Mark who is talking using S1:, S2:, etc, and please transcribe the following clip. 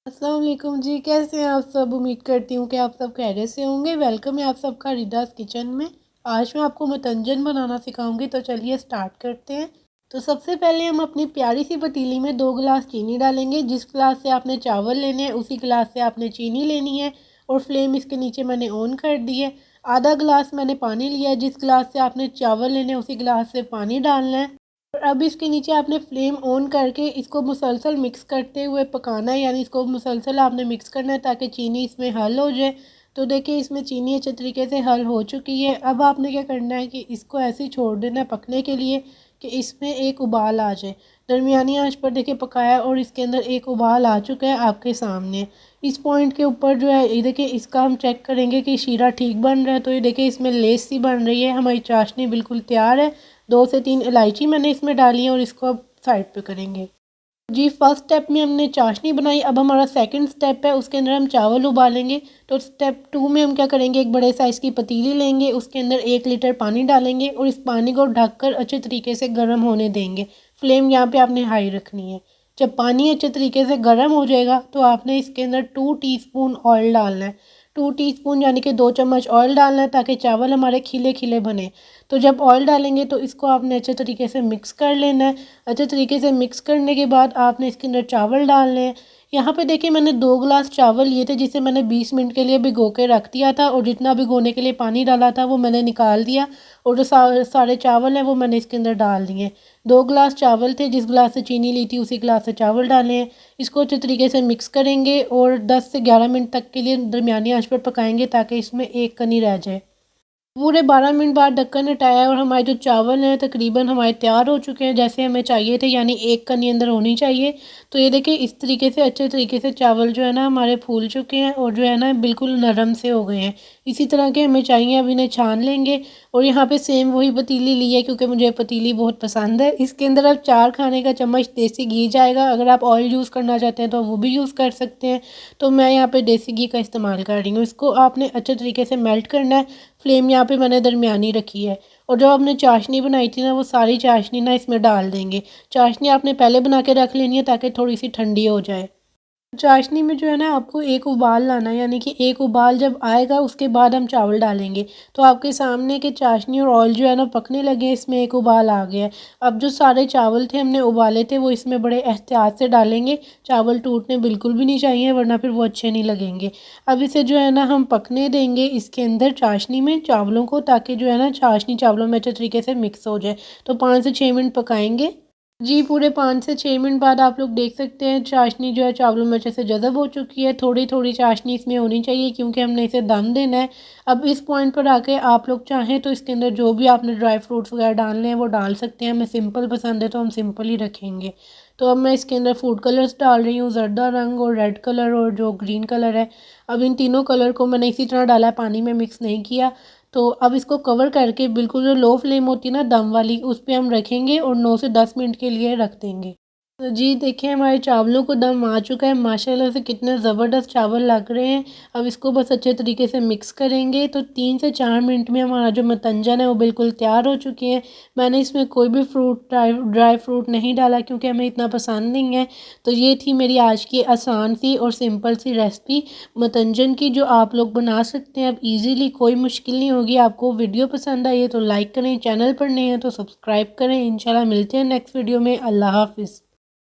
S1: अस्सलाम वालेकुम जी। कैसे हैं आप सब? उम्मीद करती हूँ कि आप सब खैरियत से होंगे। वेलकम है आप सबका रिदास किचन में। आज मैं आपको मतंजन बनाना सिखाऊंगी, तो चलिए स्टार्ट करते हैं। तो सबसे पहले हम अपनी प्यारी सी पतीली में 2 गिलास चीनी डालेंगे। जिस गिलास से आपने चावल लेने हैं उसी गिलास से आपने चीनी लेनी है और फ्लेम इसके नीचे मैंने ऑन कर दी है। आधा गिलास मैंने पानी लिया है। जिस गिलास से आपने चावल लेने हैं उसी गिलास से पानी डालना है। और अब इसके नीचे आपने फ्लेम ऑन करके इसको मुसलसल मिक्स करते हुए पकाना है, यानी इसको मुसलसल आपने मिक्स करना है ताकि चीनी इसमें हल हो जाए। तो देखिए इसमें चीनी अच्छे तरीके से हल हो चुकी है। अब आपने क्या करना है कि इसको ऐसे ही छोड़ देना है पकने के लिए कि इसमें एक उबाल आ जाए। दरमियानी आंच पर देखिए पकाया और इसके अंदर एक उबाल आ चुका है आपके सामने। इस पॉइंट के ऊपर जो है ये देखिए इसका हम चेक करेंगे कि शीरा ठीक बन रहा है। तो ये देखिए इसमें लेस सी बन रही है। हमारी चाशनी बिल्कुल तैयार है। 2 से 3 इलायची मैंने इसमें डाली है और इसको अब साइड पे करेंगे। जी, फर्स्ट स्टेप में हमने चाशनी बनाई। अब हमारा सेकंड स्टेप है, उसके अंदर हम चावल उबालेंगे। तो स्टेप 2 में हम क्या करेंगे, एक बड़े साइज़ की पतीली लेंगे, उसके अंदर 1 लीटर पानी डालेंगे और इस पानी को ढककर अच्छे तरीके से गर्म होने देंगे। फ्लेम यहाँ पे आपने हाई रखनी है। जब पानी अच्छे तरीके से गर्म हो जाएगा तो आपने इसके अंदर 2 टीस्पून ऑयल डालना है। 2 टीस्पून यानी कि 2 चम्मच ऑयल डालना है ताकि चावल हमारे खिले खिले बने। तो जब ऑयल डालेंगे तो इसको आपने अच्छे तरीके से मिक्स कर लेना है। अच्छे तरीके से मिक्स करने के बाद आपने इसके अंदर चावल डालने हैं। यहाँ पे देखिए मैंने 2 गिलास चावल लिए थे जिसे मैंने 20 मिनट के लिए भिगो के रख दिया था और जितना भिगोने के लिए पानी डाला था वो मैंने निकाल दिया और जो सारे चावल हैं वो मैंने इसके अंदर डाल दिए। 2 गिलास चावल थे, जिस गिलास से चीनी ली थी उसी गिलास से चावल डाले हैं। इसको अच्छे तरीके से मिक्स करेंगे और 10 से 11 मिनट तक के लिए दरमियानी आंच पर पकाएंगे ताकि इसमें एक कनी रह जाए। पूरे 12 मिनट बाद ढक्कन हटाया और हमारे जो चावल हैं तकरीबन हमारे तैयार हो चुके हैं जैसे हमें चाहिए थे, यानी एक कनी अंदर होनी चाहिए। तो ये देखिए इस तरीके से अच्छे तरीके से चावल जो है ना हमारे फूल चुके हैं और जो है ना बिल्कुल नरम से हो गए हैं। इसी तरह के हमें चाहिए। अब इन्हें छान लेंगे और यहाँ पे सेम वही पतीली ली है क्योंकि मुझे पतीली बहुत पसंद है। इसके अंदर अब 4 खाने का चम्मच देसी घी जाएगा। अगर आप ऑयल यूज़ करना चाहते हैं तो वो भी यूज़ कर सकते हैं। तो मैं यहाँ पे देसी घी का इस्तेमाल कर रही हूँ। इसको आपने अच्छे तरीके से मेल्ट करना है। फ्लेम यहाँ पे मैंने दरमियानी रखी है और जो आपने चाशनी बनाई थी ना वो सारी चाशनी ना इसमें डाल देंगे। चाशनी आपने पहले बना के रख लेनी है ताकि थोड़ी सी ठंडी हो जाए। चाशनी में जो है ना आपको एक उबाल लाना है, यानी कि एक उबाल जब आएगा उसके बाद हम चावल डालेंगे। तो आपके सामने के चाशनी और ऑयल जो है ना पकने लगे, इसमें एक उबाल आ गया है। अब जो सारे चावल थे हमने उबाले थे वो इसमें बड़े एहतियात से डालेंगे। चावल टूटने बिल्कुल भी नहीं चाहिए वरना फिर वो अच्छे नहीं लगेंगे। अब इसे जो है ना हम पकने देंगे इसके अंदर चाशनी में चावलों को, ताकि जो है ना चाशनी चावलों में अच्छे तरीके से मिक्स हो जाए। तो 5 से 6 मिनट पकाएंगे। जी, पूरे 5 से 6 मिनट बाद आप लोग देख सकते हैं चाशनी जो है चावलों में अच्छे से जज़ब हो चुकी है। थोड़ी-थोड़ी चाशनी इसमें होनी चाहिए क्योंकि हमने इसे दम देना है। अब इस पॉइंट पर आके आप लोग चाहें तो इसके अंदर जो भी आपने ड्राई फ्रूट्स वगैरह डालने हैं वो डाल सकते हैं। हमें सिंपल पसंद है तो हम सिंपल ही रखेंगे। तो अब मैं इसके अंदर फूड कलर्स डाल रही हूँ, ज़र्दा रंग और रेड कलर और जो ग्रीन कलर है। अब इन तीनों कलर को मैंने इसी तरह डाला है, पानी में मिक्स नहीं किया। तो अब इसको कवर करके बिल्कुल जो लो फ्लेम होती है ना दम वाली, उस पे हम रखेंगे और 9 से 10 मिनट के लिए रख देंगे। तो जी देखिए हमारे चावलों को दम आ चुका है। माशाल्लाह से कितने ज़बरदस्त चावल लग रहे हैं। अब इसको बस अच्छे तरीके से मिक्स करेंगे तो 3 से 4 मिनट में हमारा जो मतंजन है वो बिल्कुल तैयार हो चुके हैं। मैंने इसमें कोई भी ड्राई फ्रूट नहीं डाला क्योंकि हमें इतना पसंद नहीं है। तो ये थी मेरी आज की आसान सी और सिंपल सी रेसिपी मतंजन की, जो आप लोग बना सकते हैं अब ईज़िली। कोई मुश्किल नहीं होगी। आपको वीडियो पसंद आई है तो लाइक करें, चैनल पर नए हैं तो सब्सक्राइब करें। इंशाल्लाह मिलते हैं नेक्स्ट वीडियो में। अल्लाह हाफ़िज़।